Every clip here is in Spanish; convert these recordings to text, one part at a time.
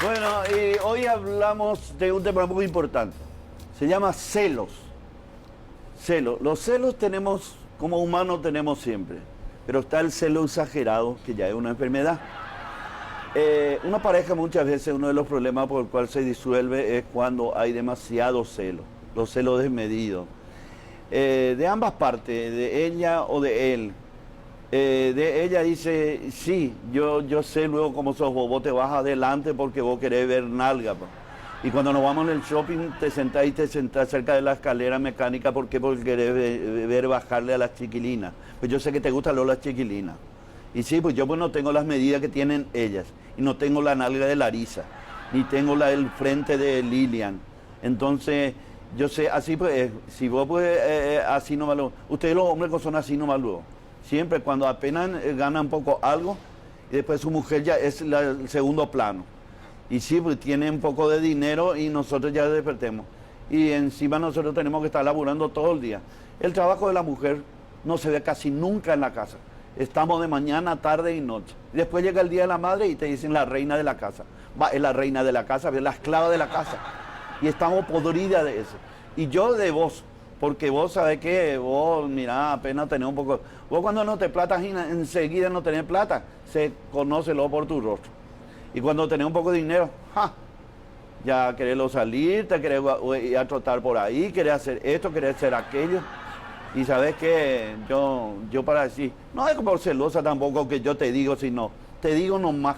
Bueno, y hoy hablamos de un tema muy importante. Se llama celos. Celos. Los celos tenemos, como humanos tenemos siempre, pero está el celo exagerado, que ya es una enfermedad. Una pareja muchas veces uno de los problemas por el cual se disuelve es cuando hay demasiado celo, los celos desmedidos. De ambas partes, de ella o de él. De ella dice, sí, yo sé luego cómo sos vos te vas adelante porque vos querés ver nalga. Y cuando nos vamos en el shopping te sentás cerca de la escalera mecánica porque querés ver bajarle a las chiquilinas. Pues yo sé que te gustan las chiquilinas. Y sí, pues yo pues no tengo las medidas que tienen ellas. Y no tengo la nalga de Larisa, ni tengo el frente de Lilian. Entonces, yo sé, así pues, si vos pues así nomás lo... Ustedes los hombres son así nomás luego. Siempre cuando apenas gana un poco algo, y después su mujer ya es el segundo plano. Y sí, pues tiene un poco de dinero y nosotros ya despertemos. Y encima nosotros tenemos que estar laburando todo el día. El trabajo de la mujer no se ve casi nunca en la casa. Estamos de mañana, tarde y noche. Después llega el Día de la Madre y te dicen la reina de la casa. Va, es la reina de la casa, es la esclava de la casa. Y estamos podridas de eso. Y yo de vos, porque vos sabés que vos, mirá, apenas tenés un poco... Vos cuando no te platas, enseguida no tenés plata, se conócelo por tu rostro. Y cuando tenés un poco de dinero, ¡ja! Ya querés salir, te querés ir a trotar por ahí, querés hacer esto, querés hacer aquello. Y sabes que yo para decir, no es como celosa tampoco que yo te digo, sino te digo nomás,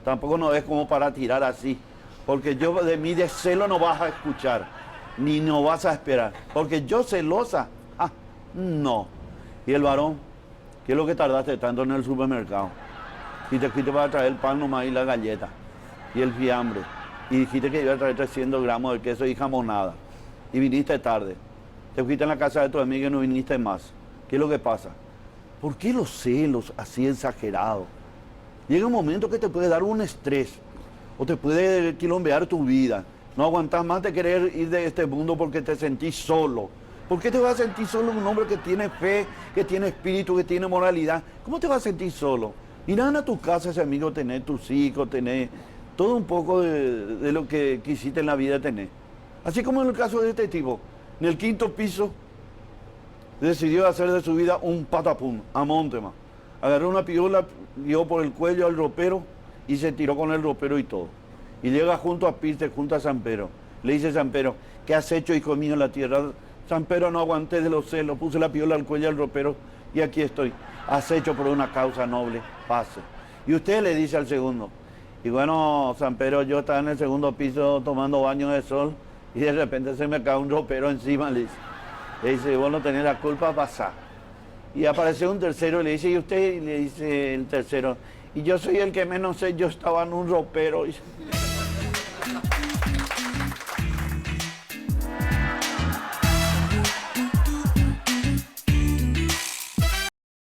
tampoco no es como para tirar así, porque yo de mí de celo no vas a escuchar, ni no vas a esperar, porque yo celosa, no. Y el varón, ¿qué es lo que tardaste tanto en el supermercado? Y te fuiste para traer el pan nomás y la galleta, y el fiambre, y dijiste que iba a traer 300 gramos de queso y jamonada, y viniste tarde. Te fuiste en la casa de tu amiga y no viniste más. ¿Qué es lo que pasa? ¿Por qué los celos así exagerados? Llega un momento que te puede dar un estrés o te puede quilombear tu vida. No aguantás más de querer ir de este mundo porque te sentís solo. ¿Por qué te vas a sentir solo un hombre que tiene fe, que tiene espíritu, que tiene moralidad? ¿Cómo te vas a sentir solo? Irán a tu casa ese amigo, tener tus hijos, tener todo un poco de lo que quisiste en la vida tener. Así como en el caso de este tipo. En el quinto piso decidió hacer de su vida un patapum, a Montema. Agarró una piola, dio por el cuello al ropero y se tiró con el ropero y todo. Y llega junto a Pirte, junto a San Pedro. Le dice San Pedro, ¿qué has hecho, hijo mío, en la tierra? San Pedro, no aguanté de los celos, puse la piola al cuello al ropero y aquí estoy. Has hecho por una causa noble, pase. Y usted le dice al segundo, y bueno, San Pedro, yo estaba en el segundo piso tomando baño de sol, y de repente se me cae un ropero encima, le dice. Le dice, vos no tenés la culpa, pasá. Y apareció un tercero y le dice, ¿y usted? Y le dice el tercero, y yo soy el que menos sé, yo estaba en un ropero.